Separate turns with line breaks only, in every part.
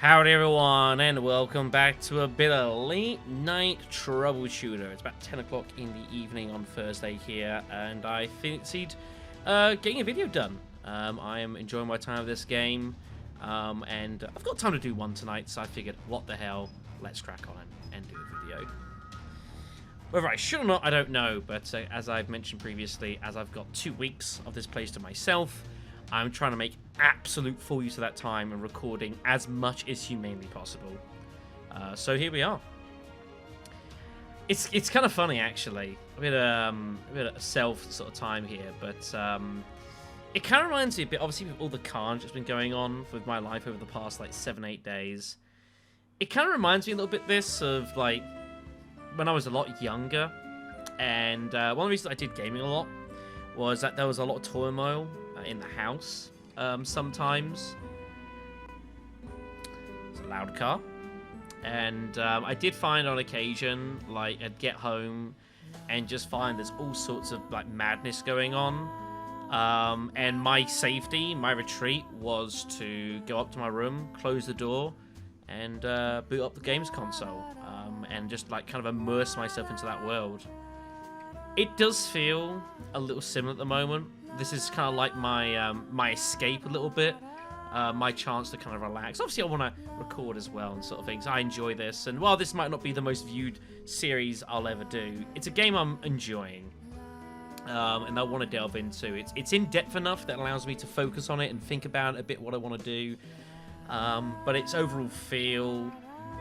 Howdy everyone, and welcome back to a bit of late night troubleshooter. It's about 10 o'clock in the evening on Thursday here, and I fancied getting a video done. I am enjoying my time with this game, and I've got time to do one tonight, so I figured, what the hell, let's crack on and do a video. Whether I should or not, I don't know, but as I've mentioned previously, as I've got 2 weeks of this place to myself, I'm trying to make absolute full use of that time and recording as much as humanly possible. So here we are. It's kind of funny actually. A bit of self sort of time here, but it kind of reminds me a bit, obviously, with all the carnage that's been going on with my life over the past like 7-8 days. It kind of reminds me a little bit this of like when I was a lot younger, and one of the reasons I did gaming a lot was that there was a lot of turmoil in the house sometimes. It's a loud car. And I did find on occasion, like, I'd get home and just find there's all sorts of like madness going on. And my safety, my retreat, was to go up to my room, close the door, and boot up the games console. And just like kind of immerse myself into that world. It does feel a little similar at the moment. This is kind of like my my escape a little bit, my chance to kind of relax. Obviously, I want to record as well and sort of things. I enjoy this, and while this might not be the most viewed series I'll ever do, it's a game I'm enjoying, and I want to delve into. It's in depth enough that allows me to focus on it and think about it a bit what I want to do, but its overall feel.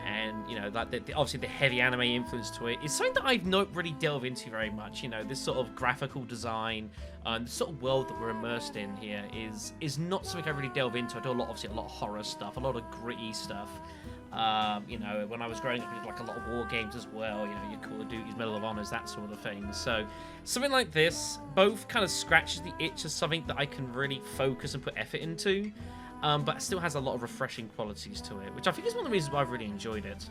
And, you know, like obviously the heavy anime influence to it is something that I've not really delved into very much. You know, this sort of graphical design, the sort of world that we're immersed in here is not something I really delve into. I do obviously a lot of horror stuff, a lot of gritty stuff. You know, when I was growing up, I did like a lot of war games as well. You know, your Call of Duty's, Medal of Honors, that sort of thing. So something like this both kind of scratches the itch of something that I can really focus and put effort into. But it still has a lot of refreshing qualities to it, which I think is one of the reasons why I've really enjoyed it.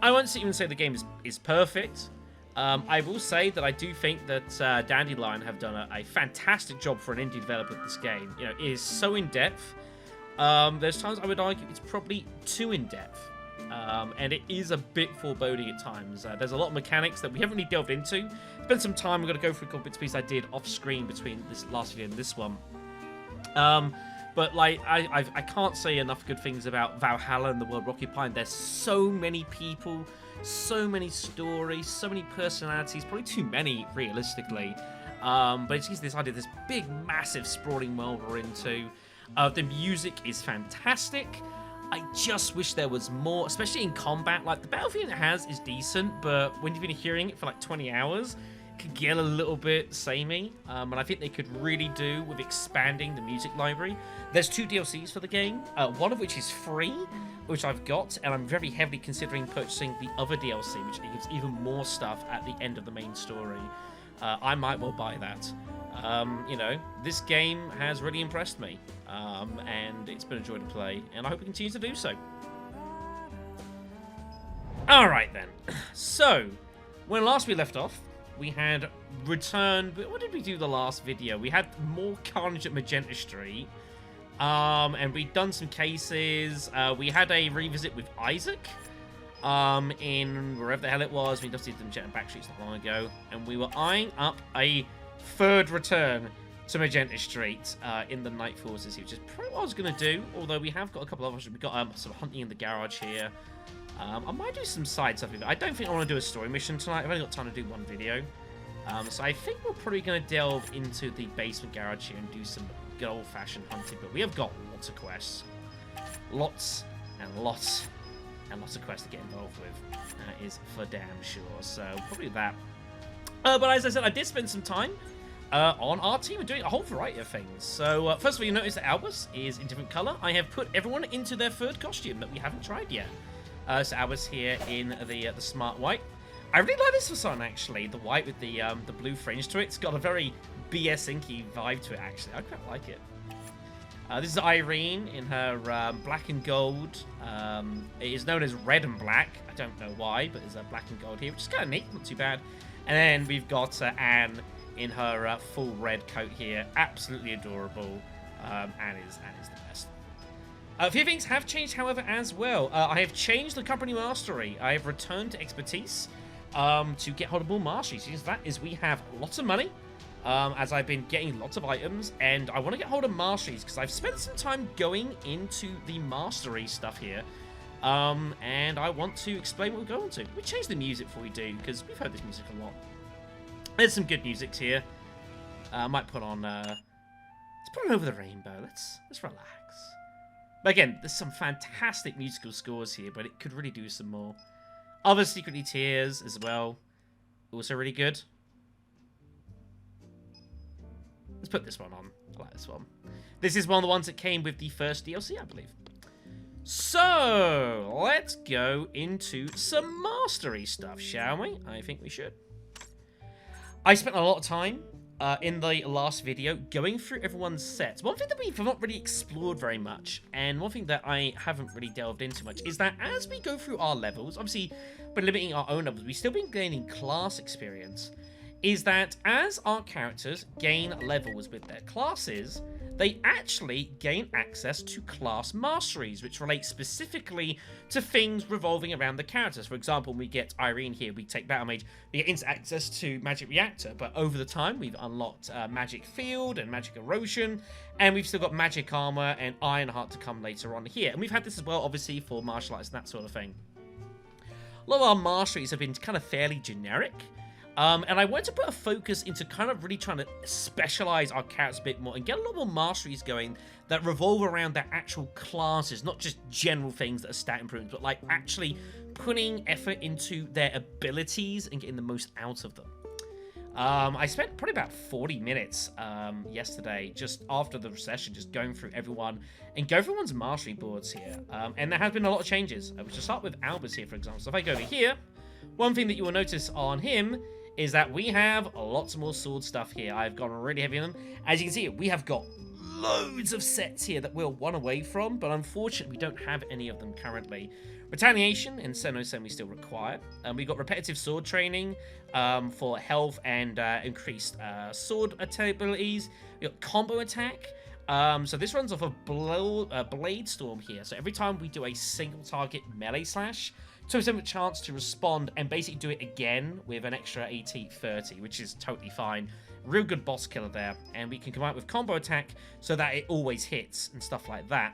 I won't even say the game is perfect. I will say that I do think that Dandelion have done a fantastic job for an indie developer with this game. You know, it is so in-depth. There's times I would argue it's probably too in-depth. And it is a bit foreboding at times. There's a lot of mechanics that we haven't really delved into. Spent some time, we're going to go through a couple bits and pieces I did off-screen between this last video and this one. But, like, I can't say enough good things about Valhalla and the world we're occupying. There's so many people, so many stories, so many personalities, probably too many, realistically. But it's this idea of this big, massive, sprawling world we're into. The music is fantastic. I just wish there was more, especially in combat. Like, the battlefield it has is decent, but when you've been hearing it for, like, 20 hours... could get a little bit samey, and I think they could really do with expanding the music library. There's 2 DLCs for the game, one of which is free, which I've got, and I'm very heavily considering purchasing the other DLC, which gives even more stuff at the end of the main story. I might well buy that. You know, this game has really impressed me, and it's been a joy to play, and I hope it continues to do so. Alright then, so, when last we left off, we had returned... What did we do the last video? We had more carnage at Magenta Street. And we'd done some cases. We had a revisit with Isaac. In wherever the hell it was. We just did some chat and back streets not long ago. And we were eyeing up a third return to Magenta Street in the Night Forces, which is probably what I was going to do. Although we have got a couple of others. We've got some hunting in the garage here. I might do some side stuff. I don't think I want to do a story mission tonight. I've only got time to do one video. So I think we're probably going to delve into the basement garage here and do some good old-fashioned hunting. But we have got lots of quests. Lots and lots and lots of quests to get involved with. That is for damn sure. So probably that. But as I said, I did spend some time on our team and doing a whole variety of things. So first of all, you notice that Albus is in different colour. I have put everyone into their third costume that we haven't tried yet. So Albus here in the smart white. I really like this facade actually. The white with the blue fringe to it. It's got a very BS Inky vibe to it actually. I quite like it. This is Irene in her black and gold. It is known as red and black. I don't know why, but there's a black and gold here, which is kind of neat. Not too bad. And then we've got Anne in her full red coat here. Absolutely adorable. Anne is the best. A few things have changed, however, as well. I have changed the company mastery. I have returned to expertise to get hold of more masteries. Because that is, we have lots of money, as I've been getting lots of items, and I want to get hold of masteries because I've spent some time going into the mastery stuff here. And I want to explain what we're going to. We change the music before we do, because we've heard this music a lot. There's some good music here. I might put on, let's put on Over the Rainbow. Let's relax. But again, there's some fantastic musical scores here, but it could really do some more. Other Secretly Tears as well. Also really good. Let's put this one on. I like this one. This is one of the ones that came with the first DLC, I believe. So, let's go into some mastery stuff, shall we? I think we should. I spent a lot of time in the last video going through everyone's sets. One thing that we've not really explored very much, and one thing that I haven't really delved into much, is that as we go through our levels, obviously by limiting our own levels, we've still been gaining class experience, is that as our characters gain levels with their classes, they actually gain access to class masteries, which relate specifically to things revolving around the characters. For example, when we get Irene here, we take Battle Mage, we get instant access to Magic Reactor, but over the time, we've unlocked Magic Field and Magic Erosion, and we've still got Magic Armor and Ironheart to come later on here. And we've had this as well, obviously, for martial arts and that sort of thing. A lot of our masteries have been kind of fairly generic. And I want to put a focus into kind of really trying to specialize our characters a bit more and get a lot more masteries going that revolve around their actual classes, not just general things that are stat improvements, but like actually putting effort into their abilities and getting the most out of them. I spent probably about 40 minutes yesterday, just after the session, just going through everyone and go through everyone's mastery boards here. And there has been a lot of changes. I will just start with Albus here, for example. So if I go over here, one thing that you will notice on him is that we have lots more sword stuff here. I've gone really heavy on them. As you can see, we have got loads of sets here that we're one away from, but unfortunately, we don't have any of them currently. Retaliation and Sen we still require. We've got repetitive sword training for health and increased sword abilities. We've got combo attack. So this runs off of Blade Storm here. So every time we do a single target melee slash, 2% chance to respond and basically do it again with an extra AT 30, which is totally fine. Real good boss killer there. And we can come out with combo attack so that it always hits and stuff like that.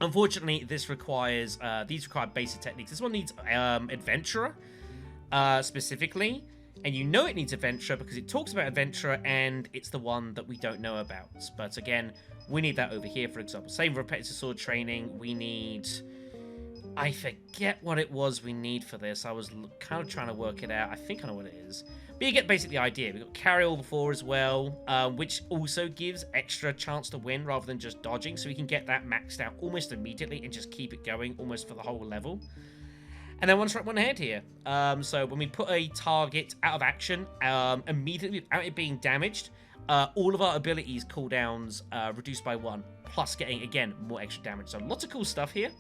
Unfortunately, these require basic techniques. This one needs Adventurer specifically. And you know it needs Adventurer because it talks about Adventurer and it's the one that we don't know about. But again, we need that over here, for example. Same repetitive sword training. We need... I forget what it was we need for this. I was kind of trying to work it out. I think I know what it is. But you get basically the idea. We've got Carry All Before as well, which also gives extra chance to win rather than just dodging. So we can get that maxed out almost immediately and just keep it going almost for the whole level. And then one strike, one head here. So when we put a target out of action, immediately without it being damaged, all of our abilities cooldowns reduced by 1, plus getting, again, more extra damage. So lots of cool stuff here.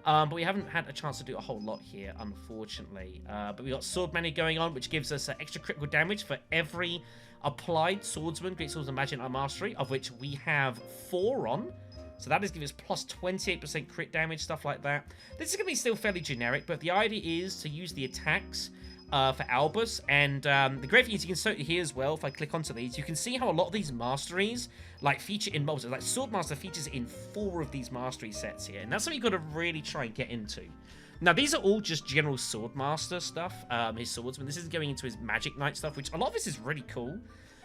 But we haven't had a chance to do a whole lot here, unfortunately. But we got Sword Mania going on, which gives us extra critical damage for every applied swordsman, great swordsman, magic, and mastery, of which we have 4 on. So that is giving us plus 28% crit damage, stuff like that. This is going to be still fairly generic, but the idea is to use the attacks for Albus. And the great thing is you can see here as well, if I click onto these, you can see how a lot of these masteries like feature in multiple. Like Swordmaster features in 4 of these mastery sets here. And that's what you've got to really try and get into. Now, these are all just general Swordmaster stuff, his swordsman. This isn't going into his Magic Knight stuff, which a lot of this is really cool,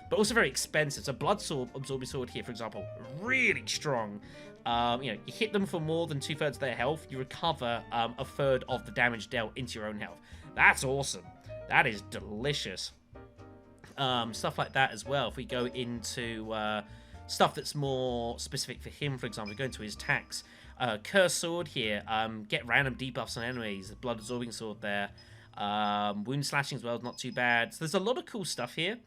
but also very expensive. So Blood Sword, Absorbing Sword here, for example, really strong. You hit them for more than 2/3 of their health, you recover 1/3 of the damage dealt into your own health. That's awesome. That is delicious. Stuff like that as well. If we go into stuff that's more specific for him, for example, we go into his attacks. Curse Sword here. Get random debuffs on enemies. Blood Absorbing Sword there. Wound Slashing as well is not too bad. So there's a lot of cool stuff here.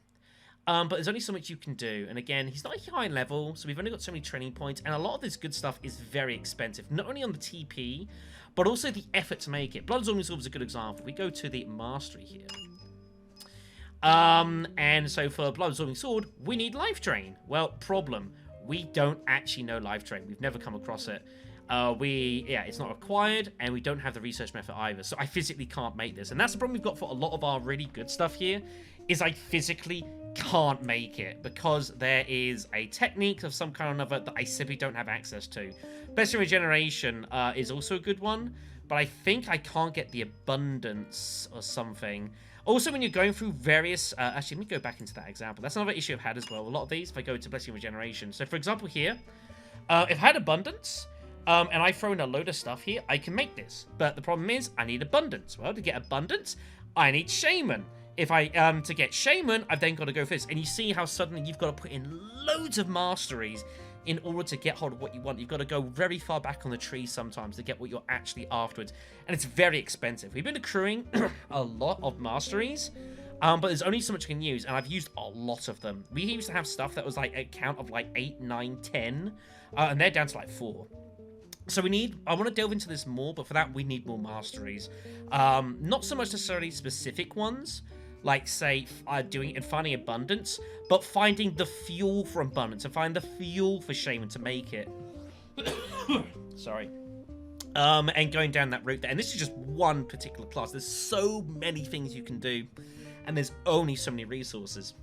But there's only so much you can do. And again, he's not a high level, so we've only got so many training points. And a lot of this good stuff is very expensive. Not only on the TP, but also the effort to make it. Blood Absorbing Sword is a good example. We go to the Mastery here. And so for Blood Absorbing Sword, we need Life Drain. Well, problem. We don't actually know Life Drain. We've never come across it. It's not required, and we don't have the research method either. So I physically can't make this, and that's the problem we've got for a lot of our really good stuff here. Is I physically can't make it because there is a technique of some kind or another that I simply don't have access to. Blessing Regeneration is also a good one, but I think I can't get the abundance or something. Also, when you're going through various... actually, let me go back into that example. That's another issue I've had as well. A lot of these, if I go to Blessing Regeneration. So, for example, here, if I had abundance... and I throw in a load of stuff here, I can make this. But the problem is, I need abundance. Well, to get abundance, I need Shaman. If I, to get Shaman, I've then got to go for this. And you see how suddenly you've got to put in loads of masteries in order to get hold of what you want. You've got to go very far back on the tree sometimes to get what you're actually afterwards. And it's very expensive. We've been accruing a lot of masteries, but there's only so much I can use. And I've used a lot of them. We used to have stuff that was like a count of like 8, 9, 10. And they're down to like 4. So I want to delve into this more, but for that we need more masteries. Not so much necessarily specific ones, like say doing it and finding abundance, but finding the fuel for abundance and find the fuel for Shaman to make it. Sorry. And going down that route there. And this is just one particular class. There's so many things you can do, and there's only so many resources.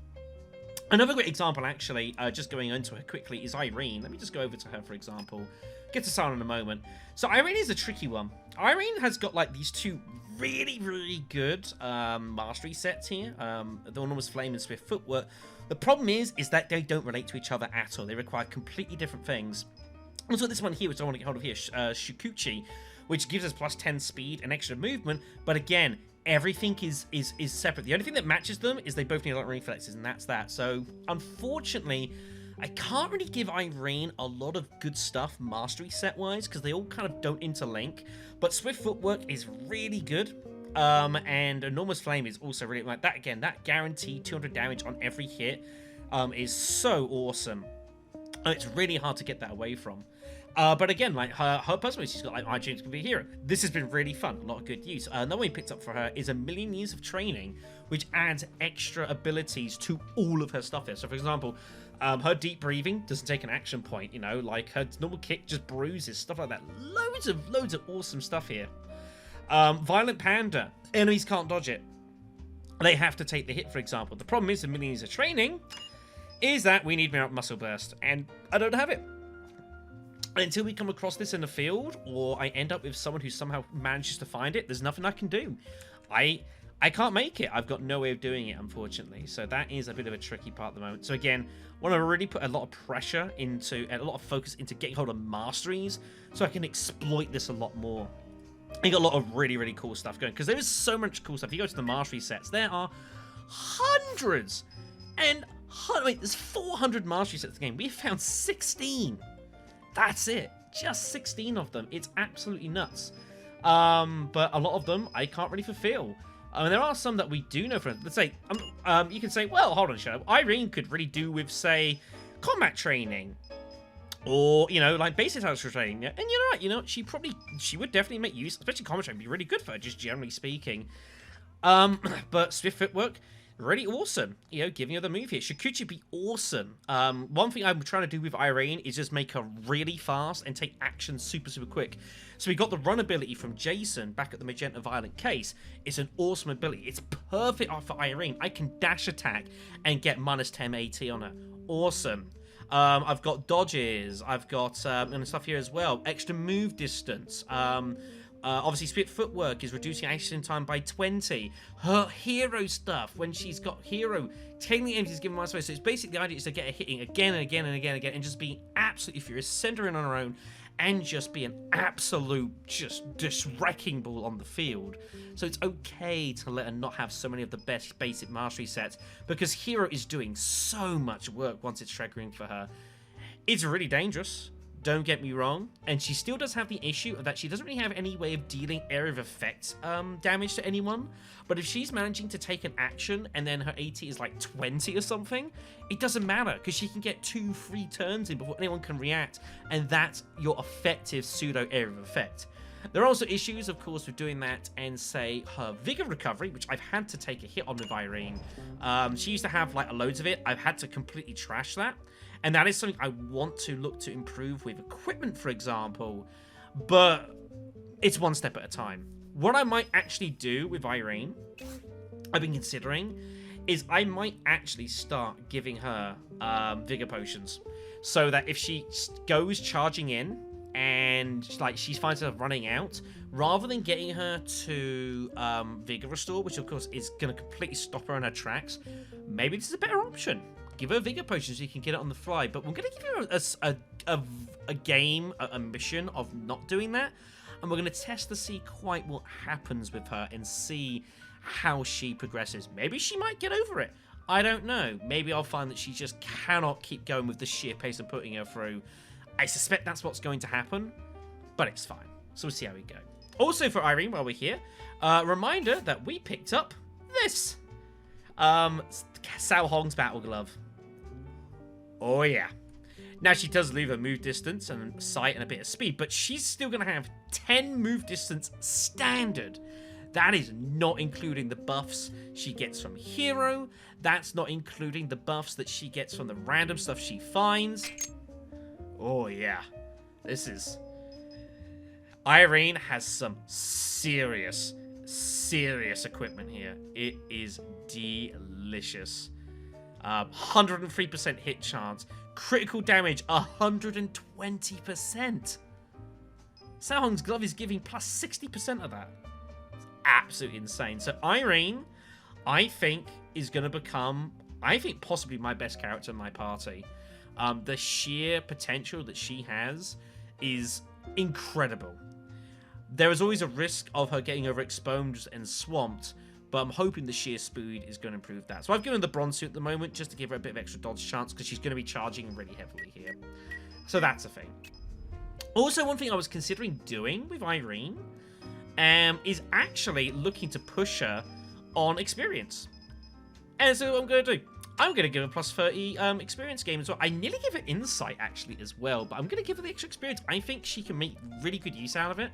Another great example, actually, just going into her quickly, is Irene. Let me just go over to her, for example. Get to Silent in a moment. So Irene is a tricky one. Irene has got like these two really, really good mastery sets here. The one was Flame and Swift Footwork. The problem is that they don't relate to each other at all. They require completely different things. Also, this one here, which I want to get hold of here, Shukuchi, which gives us plus 10 speed and extra movement. But again, everything is separate. The only thing that matches them is they both need a lot of reflexes, and that's that. So, unfortunately, I can't really give Irene a lot of good stuff mastery set-wise, because they all kind of don't interlink. But Swift Footwork is really good. And Enormous Flame is also really like that. Again, that guaranteed 200 damage on every hit is so awesome. And it's really hard to get that away from. But again, like her personally, she's got like my dreams can be a hero. This has been really fun, a lot of good use. Another one we picked up for her is 1,000,000 years of training, which adds extra abilities to all of her stuff here. So for example, her deep breathing doesn't take an action point, you know, like her normal kick just bruises, stuff like that. Loads of awesome stuff here. Violent Panda, enemies can't dodge it. They have to take the hit, for example. The problem is 1,000,000 years of training is that we need Muscle Burst, and I don't have it. Until we come across this in the field, or I end up with someone who somehow manages to find it, there's nothing I can do. I can't make it. I've got no way of doing it, unfortunately. So that is a bit of a tricky part at the moment. So again, want to really put a lot of pressure into, and a lot of focus into getting hold of masteries, so I can exploit this a lot more. You got a lot of really, really cool stuff going, because there is so much cool stuff. If you go to the mastery sets, there are hundreds and wait, there's 400 mastery sets in the game. We've found 16. That's it. Just 16 of them. It's absolutely nuts. But a lot of them I can't really fulfill. There are some that we do know for. Let's say, you can say, well, hold on, Shadow. Irene could really do with, say, combat training, or you know, like basic tactical training. And you're right. You know, she would definitely make use, especially combat training, be really good for her, just generally speaking. But Swift Footwork, really awesome. You know, giving her the move here. Shukuchi be awesome. One thing I'm trying to do with Irene is just make her really fast and take action super, super quick. So we got the run ability from Jason back at the Magenta Violent case. It's an awesome ability. It's perfect for Irene. I can dash attack and get minus 10 AT on her. Awesome. I've got dodges. I've got and stuff here as well. Extra move distance. Obviously, Swift Footwork is reducing action time by 20. Her hero stuff, when she's got hero, taking the enemies given minus 5. So it's basically the idea is to get her hitting again and again and again and again, and just being absolutely furious, centering on her own, and just be an absolute just wrecking ball on the field. So it's okay to let her not have so many of the best basic mastery sets, because hero is doing so much work once it's triggering for her. It's really dangerous. Don't get me wrong, and she still does have the issue of that she doesn't really have any way of dealing area of effect damage to anyone. But if she's managing to take an action and then her AT is like 20 or something, it doesn't matter, because she can get 2-3 turns in before anyone can react, and that's your effective pseudo area of effect. There are also issues, of course, with doing that and, say, her Vigor Recovery, which I've had to take a hit on with Irene. She used to have like loads of it. I've had to completely trash that. And that is something I want to look to improve with equipment, for example. but it's one step at a time. What I might actually do with Irene, I've been considering, is I might actually start giving her vigor potions, so that if she goes charging in and like she finds herself running out, rather than getting her to vigor restore, which of course is going to completely stop her in her tracks, maybe this is a better option. Give her vigor potions so you can get it on the fly. But we're going to give her a game, a mission of not doing that, and we're going to test to see quite what happens with her and see how she progresses. Maybe she might get over it. I don't know. Maybe I'll find that she just cannot keep going with the sheer pace of putting her through. I suspect that's what's going to happen, but it's fine. So we'll see how we go. Also for Irene, while we're here, reminder that we picked up this. Sao Hong's Battle Glove. Oh yeah. Now she does lose her move distance and sight and a bit of speed, but she's still going to have 10 move distance standard. That is not including the buffs she gets from Hero. That's not including the buffs that she gets from the random stuff she finds. Oh yeah. This is... Irene has some serious equipment here. It is delicious. 103% hit chance. Critical damage, 120%. Sao Hong's glove is giving plus 60% of that. It's absolutely insane. So Irene, I think, is going to become, possibly my best character in my party. The sheer potential that she has is incredible. There is always a risk of her getting overexposed and swamped, but I'm hoping the sheer speed is going to improve that. So I've given the bronze suit at the moment just to give her a bit of extra dodge chance because she's going to be charging really heavily here. So that's a thing. Also, one thing I was considering doing with Irene is actually looking to push her on experience. And so what I'm going to do, I'm going to give her plus 30 experience game as well. I nearly give her insight actually as well, but I'm going to give her the extra experience. I think she can make really good use out of it.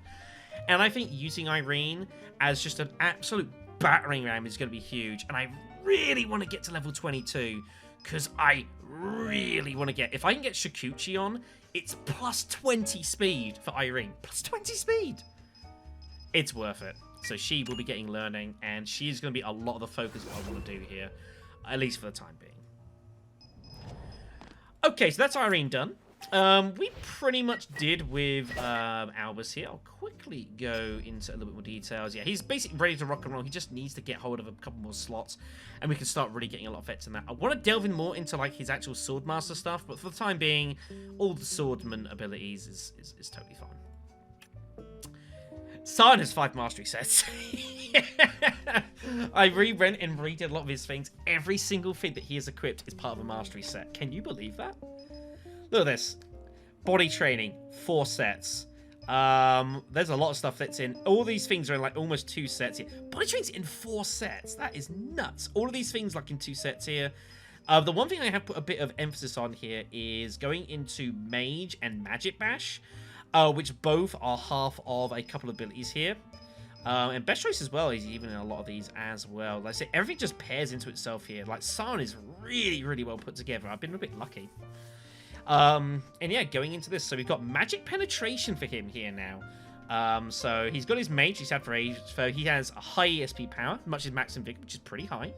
And I think using Irene as just an absolute battering ram is going to be huge. And I really want to get to level 22 because I really want to get... If I can get Shikuchi on, it's plus 20 speed for Irene. Plus 20 speed! It's worth it. So she will be getting learning, and she's going to be a lot of the focus of what I want to do here, at least for the time being. Okay, so that's Irene done. We pretty much did with Albus here. I'll quickly go into a little bit more details. Yeah, he's basically ready to rock and roll. He just needs to get hold of a couple more slots, and we can start really getting a lot of effects in that. I want to delve in more into like his actual Swordmaster stuff, but for the time being, all the Swordman abilities is totally fine. Sarn has 5 mastery sets. I went and redid a lot of his things. Every single thing that he has equipped is part of a mastery set. Can you believe that? Look at this. Body training, 4 sets. There's a lot of stuff that's in. All these things are in like almost 2 sets here. Body training's in 4 sets. That is nuts. All of these things like in 2 sets here. The one thing I have put a bit of emphasis on here is going into Mage and Magic Bash, which both are half of a couple of abilities here. And Best Choice as well is even in a lot of these as well. Like I say, everything just pairs into itself here. Like, Sarn is really well put together. I've been a bit lucky. And yeah, going into this, so we've got Magic Penetration for him here now. So he's got his Mage he's had for ages. So he has a high ESP power, much as Max and Vic, which is pretty high.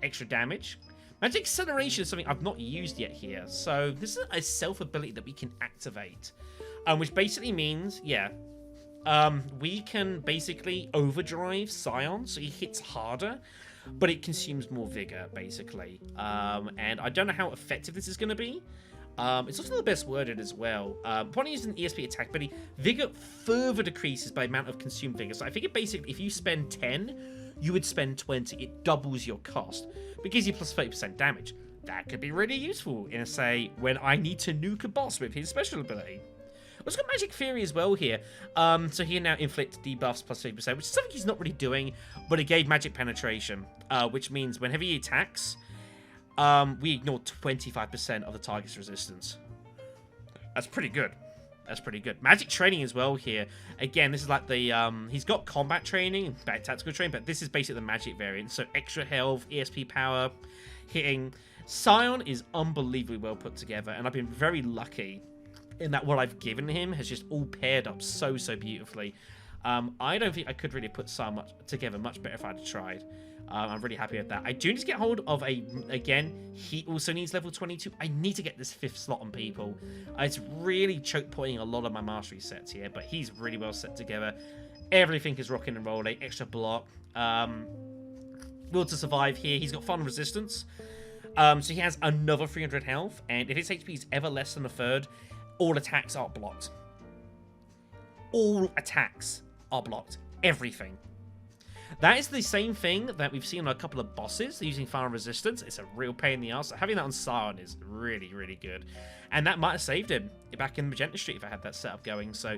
Extra damage. Magic Acceleration is something I've not used yet here. So this is a self-ability that we can activate. Which basically means, yeah, we can basically overdrive Scion, so he hits harder, but it consumes more vigor, basically. And I don't know how effective this is going to be. It's also the best worded as well. Upon using an ESP attack ability, vigor further decreases by the amount of consumed vigor. So I think it basically, if you spend 10, you would spend 20. It doubles your cost, but gives you plus 30% damage. That could be really useful in, say, when I need to nuke a boss with his special ability. It's got Magic Fury as well here. So he can now inflict debuffs plus 50%, which is something he's not really doing, but it gave Magic Penetration, which means whenever he attacks, we ignore 25% of the target's resistance. That's pretty good. That's pretty good. Magic Training as well here. Again, this is like the, he's got combat training and tactical training, but this is basically the magic variant. So extra health, ESP power, hitting. Scion is unbelievably well put together, and I've been very lucky in that what I've given him has just all paired up so beautifully. I don't think I could really put so much together much better if I'd tried. I'm really happy with that. I do need to get hold of again, he also needs level 22. I need to get this 5th slot on people. It's really choke pointing a lot of my mastery sets here, but he's really well set together. Everything is rocking and rolling. Extra block. Will to survive here. He's got fun resistance. So he has another 300 health, and if his HP is ever less than a third, all attacks are blocked. All attacks are blocked. Everything. That is the same thing that we've seen on a couple of bosses using fire resistance. It's a real pain in the ass. Having that on Scion is really good. And that might have saved him back in Magenta Street if I had that setup going. So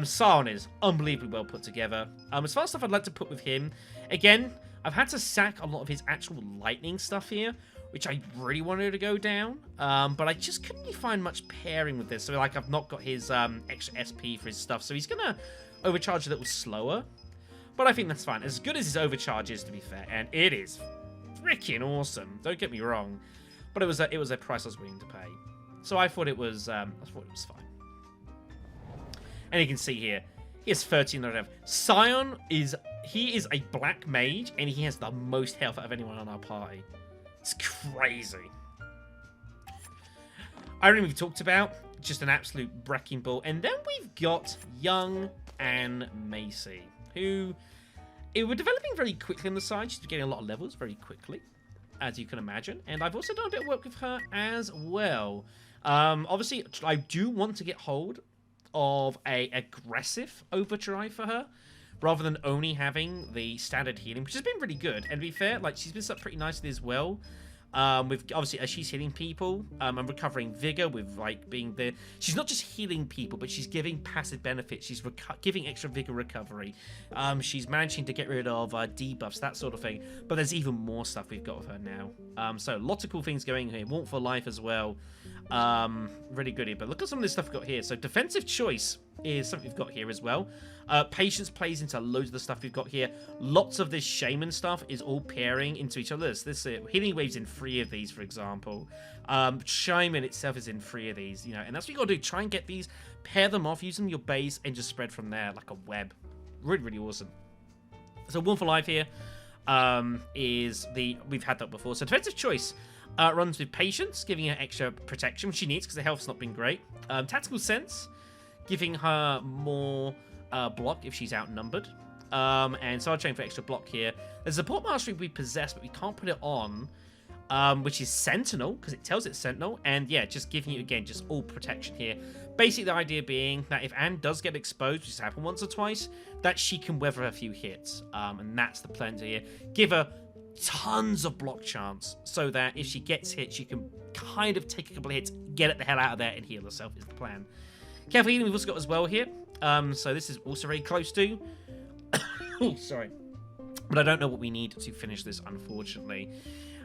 Scion is unbelievably well put together. As far as stuff I'd like to put with him, again, I've had to sack a lot of his actual lightning stuff here, which I really wanted to go down. But I just couldn't really find much pairing with this. So like I've not got his extra SP for his stuff. So he's going to overcharge a little slower. But I think that's fine. As good as his overcharge is, to be fair, and it is freaking awesome. Don't get me wrong, but it was a price I was willing to pay. So I thought it was fine. And you can see here, he has 1300 health. Scion is a black mage, and he has the most health out of anyone on our party. It's crazy. Iron we've talked about, just an absolute wrecking ball, and then we've got Young and Macy, who were developing very quickly on the side. She's getting a lot of levels very quickly, as you can imagine. And I've also done a bit of work with her as well. Obviously, I do want to get hold of a aggressive overdrive for her, rather than only having the standard healing, which has been really good. And to be fair, like she's been set up pretty nicely as well. With obviously as she's healing people, and recovering vigor with like being the. She's not just healing people, but she's giving passive benefits. She's giving extra vigor recovery. She's managing to get rid of debuffs, that sort of thing. But there's even more stuff we've got with her now. So lots of cool things going here. Warmth for life as well. Really good here. But look at some of this stuff we've got here. So defensive choice is something we've got here as well. Patience plays into loads of the stuff we've got here. Lots of this shaman stuff is all pairing into each other. This healing waves in 3 of these, for example. Shaman itself is in 3 of these, you know, and that's what you got to do. Try and get these, pair them off, use them in your base, and just spread from there like a web. Really awesome. So Warmth for life here we've had that before. So defensive choice runs with patience, giving her extra protection, which she needs because her health's not been great. Tactical sense, giving her more block if she's outnumbered. And so I'll train for extra block here. There's a support mastery we possess, but we can't put it on, which is Sentinel, because it tells it Sentinel. And yeah, just giving you, again, just all protection here. Basically, the idea being that if Anne does get exposed, which has happened once or twice, that she can weather a few hits. And that's the plan here. Give her tons of block chance, so that if she gets hit, she can kind of take a couple of hits, get the hell out of there, and heal herself is the plan. Careful healing we've also got as well here. So this is also very close to. Oh, sorry. But I don't know what we need to finish this, unfortunately.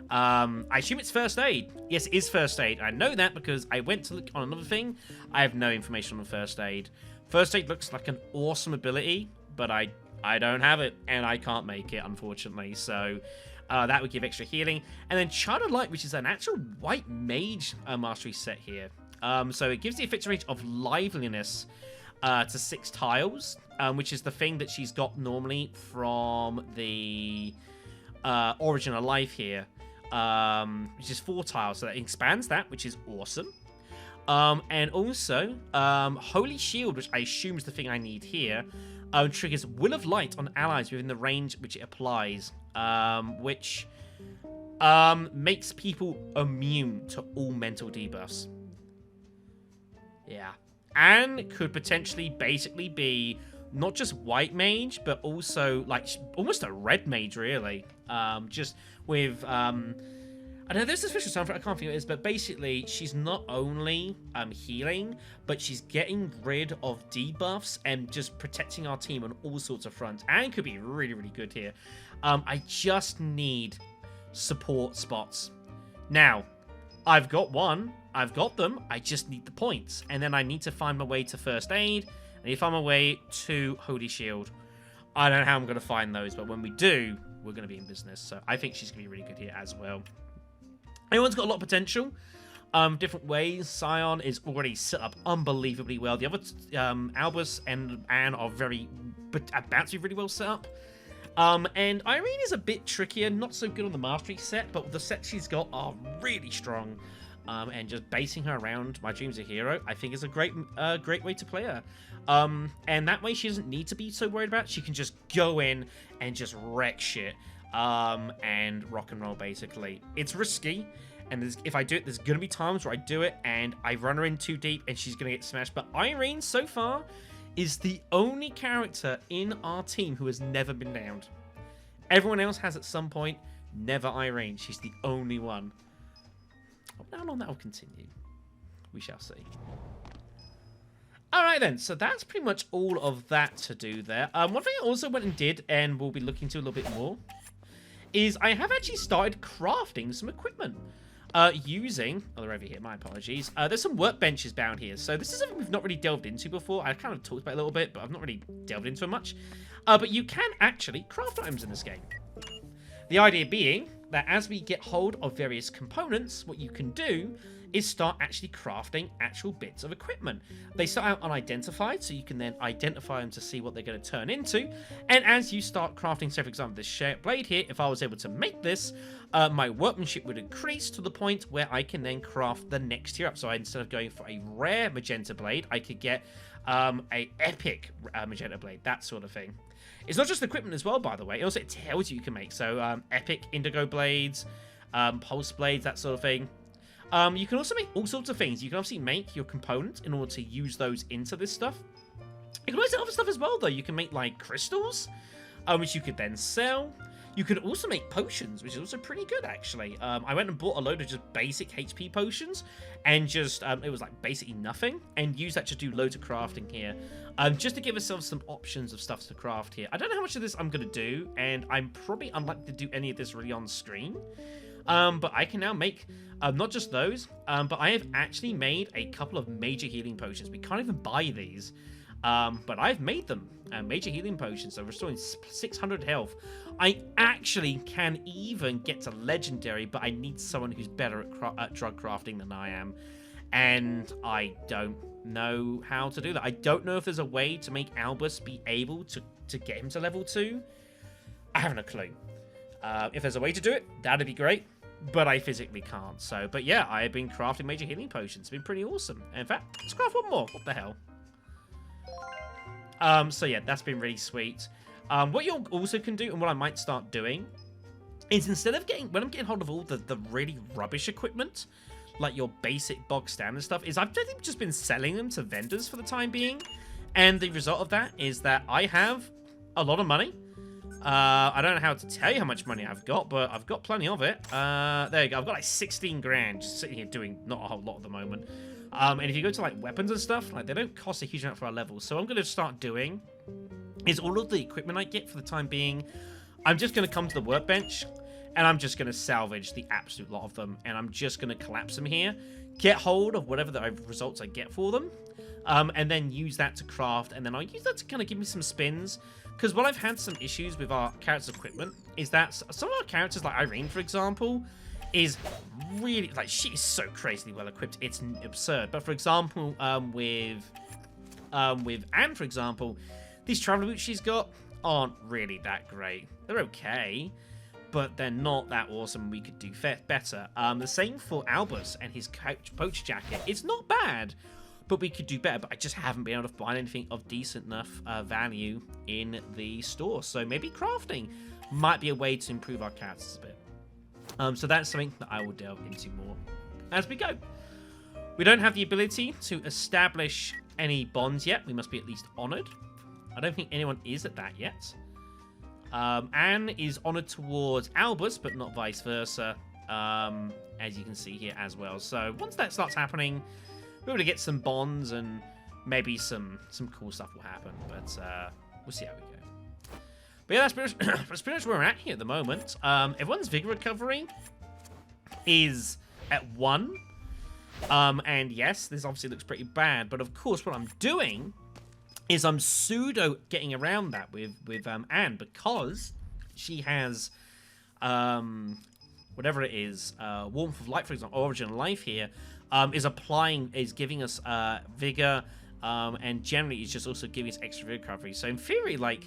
I assume it's first aid. Yes, it is first aid. I know that because I went to look on another thing. I have no information on first aid. First aid looks like an awesome ability, but I don't have it, and I can't make it, unfortunately. So that would give extra healing. And then Child of Light, which is an actual white mage mastery set here. So it gives the effective range of liveliness to 6 tiles, which is the thing that she's got normally from the Origin of Life here, which is 4 tiles. So that expands that, which is awesome. And also, Holy Shield, which I assume is the thing I need here, triggers Will of Light on allies within the range which it applies, which makes people immune to all mental debuffs. Yeah. And could potentially basically be not just white mage, but also like almost a red mage, really. Just with I know there's a special term for it, I can't think of what it is, but basically she's not only healing, but she's getting rid of debuffs and just protecting our team on all sorts of fronts. And could be really good here. I just need support spots. Now, I've got one. I've got them. I just need the points. And then I need to find my way to first aid. I need to find my way to Holy Shield. I don't know how I'm going to find those, but when we do, we're going to be in business. So I think she's going to be really good here as well. Anyone's got a lot of potential. different ways. Scion is already set up unbelievably well. The other Albus and Anne are about to be really well set up. And Irene is a bit trickier, not so good on the mastery set, but the sets she's got are really strong. And just basing her around My Dream's a Hero, I think is a great way to play her. And that way she doesn't need to be so worried about it. She can just go in and just wreck shit. And rock and roll, basically. It's risky, and if I do it, there's gonna be times where I do it and I run her in too deep and she's gonna get smashed. But Irene, so far, is the only character in our team who has never been downed. Everyone else has at some point, never Irene. She's the only one. How long that will continue, we shall see. Alright then, so that's pretty much all of that to do there. One thing I also went and did, and we'll be looking to a little bit more, is I have actually started crafting some equipment. Using... Oh, they're over here, my apologies. There's some workbenches down here. So this is something we've not really delved into before. I kind of talked about it a little bit, but I've not really delved into it much. But you can actually craft items in this game. The idea being that as we get hold of various components, what you can do is start actually crafting actual bits of equipment. They start out unidentified, so you can then identify them to see what they're going to turn into. And as you start crafting, say for example, this shared blade here, if I was able to make this, my workmanship would increase to the point where I can then craft the next tier up. So instead of going for a rare magenta blade, I could get a epic magenta blade, that sort of thing. It's not just equipment as well, by the way. It also tells you can make. So epic indigo blades, pulse blades, that sort of thing. You can also make all sorts of things. You can obviously make your components in order to use those into this stuff. You can also make other stuff as well, though. You can make, like, crystals, which you could then sell. You can also make potions, which is also pretty good, actually. I went and bought a load of just basic HP potions, and just, it was, like, basically nothing, and used that to do loads of crafting here, just to give ourselves some options of stuff to craft here. I don't know how much of this I'm going to do, and I'm probably unlikely to do any of this really on screen. But I can now make, not just those, but I have actually made a couple of major healing potions. We can't even buy these, but I've made them. Major healing potions, so restoring 600 health. I actually can even get to legendary, but I need someone who's better at drug crafting than I am. And I don't know how to do that. I don't know if there's a way to make Albus be able to get him to level 2. I haven't a clue. If there's a way to do it, that'd be great. But I physically can't. So, but yeah, I have been crafting major healing potions. It's been pretty awesome. And in fact, let's craft one more. What the hell? So yeah, that's been really sweet. What you also can do, and what I might start doing, is instead of when I'm getting hold of all the really rubbish equipment, like your basic bog standard stuff, is I've just been selling them to vendors for the time being. And the result of that is that I have a lot of money. I don't know how to tell you how much money I've got, but I've got plenty of it. There you go. I've got like 16 grand just sitting here doing not a whole lot at the moment. And if you go to like weapons and stuff, like they don't cost a huge amount for our levels. So what I'm going to start doing is all of the equipment I get for the time being, I'm just going to come to the workbench and I'm just going to salvage the absolute lot of them. And I'm just going to collapse them here, get hold of whatever the results I get for them, and then use that to craft. And then I'll use that to kind of give me some spins. Because while I've had some issues with our characters' equipment, is that some of our characters, like Irene, for example, is really, like, she is so crazily well equipped, it's absurd. But for example, with Anne, for example, these traveler boots she's got aren't really that great. They're okay, but they're not that awesome. We could do better. The same for Albus and his poacher jacket. It's not bad, but we could do better. But I just haven't been able to find anything of decent enough value in the store. So maybe crafting might be a way to improve our characters a bit. So that's something that I will delve into more as we go. We don't have the ability to establish any bonds yet. We must be at least honoured. I don't think anyone is at that yet. Anne is honoured towards Albus, but not vice versa, as you can see here as well. So once that starts happening, we're able to get some bonds and maybe some cool stuff will happen. But we'll see how we go. But yeah, that's pretty much where we're at here at the moment. Everyone's vigor recovery is at 1. And yes, this obviously looks pretty bad. But of course, what I'm doing is I'm pseudo getting around that with Anne, because she has whatever it is, Warmth of Light, for example, Origin of Life here. is giving us vigor, and generally is just also giving us extra vigor recovery. So in theory, like,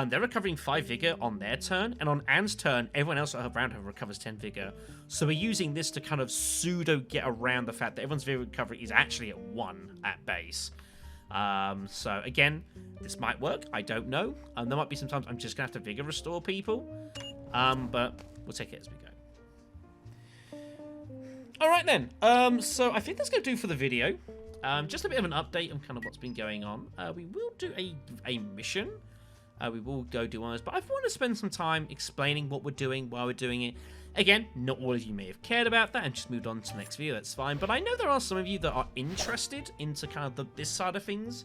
they're recovering 5 vigor on their turn, and on Anne's turn, everyone else around her recovers 10 vigor. So we're using this to kind of pseudo get around the fact that everyone's vigor recovery is actually at 1 at base. So again, this might work. I don't know. There might be sometimes I'm just gonna have to vigor restore people, but we'll take it as we go. All right then. So I think that's gonna do for the video. Just a bit of an update on kind of what's been going on. We will do a mission. We will go do one of those, but I want to spend some time explaining what we're doing, why we're doing it. Again, not all of you may have cared about that and just moved on to the next video, that's fine, but I know there are some of you that are interested into kind of this side of things.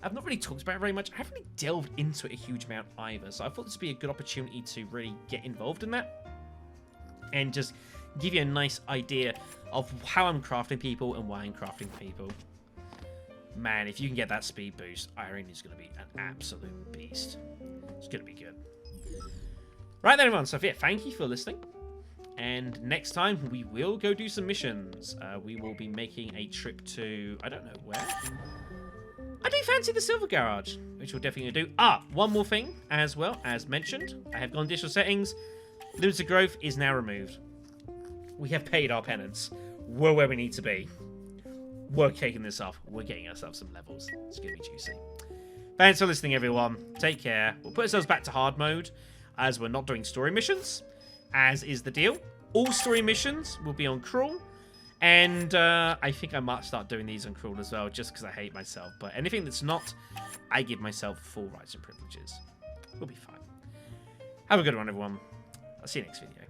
I've not really talked about it very much. I haven't really delved into it a huge amount either, so I thought this would be a good opportunity to really get involved in that and just give you a nice idea of how I'm crafting people and why I'm crafting people. Man, if you can get that speed boost, Irene is going to be an absolute beast. It's going to be good. Right then, everyone. So, yeah, thank you for listening. And next time, we will go do some missions. We will be making a trip to... I don't know where. I do fancy the Silver Garage, which we'll definitely do. One more thing as well. As mentioned, I have gone additional settings. Limited growth is now removed. We have paid our penance. We're where we need to be. We're kicking this off. We're getting ourselves some levels. It's going to be juicy. Thanks for listening, everyone. Take care. We'll put ourselves back to hard mode, as we're not doing story missions, as is the deal. All story missions will be on Cruel, and I think I might start doing these on Cruel as well, just because I hate myself. But anything that's not, I give myself full rights and privileges. We'll be fine. Have a good one, everyone. I'll see you next video.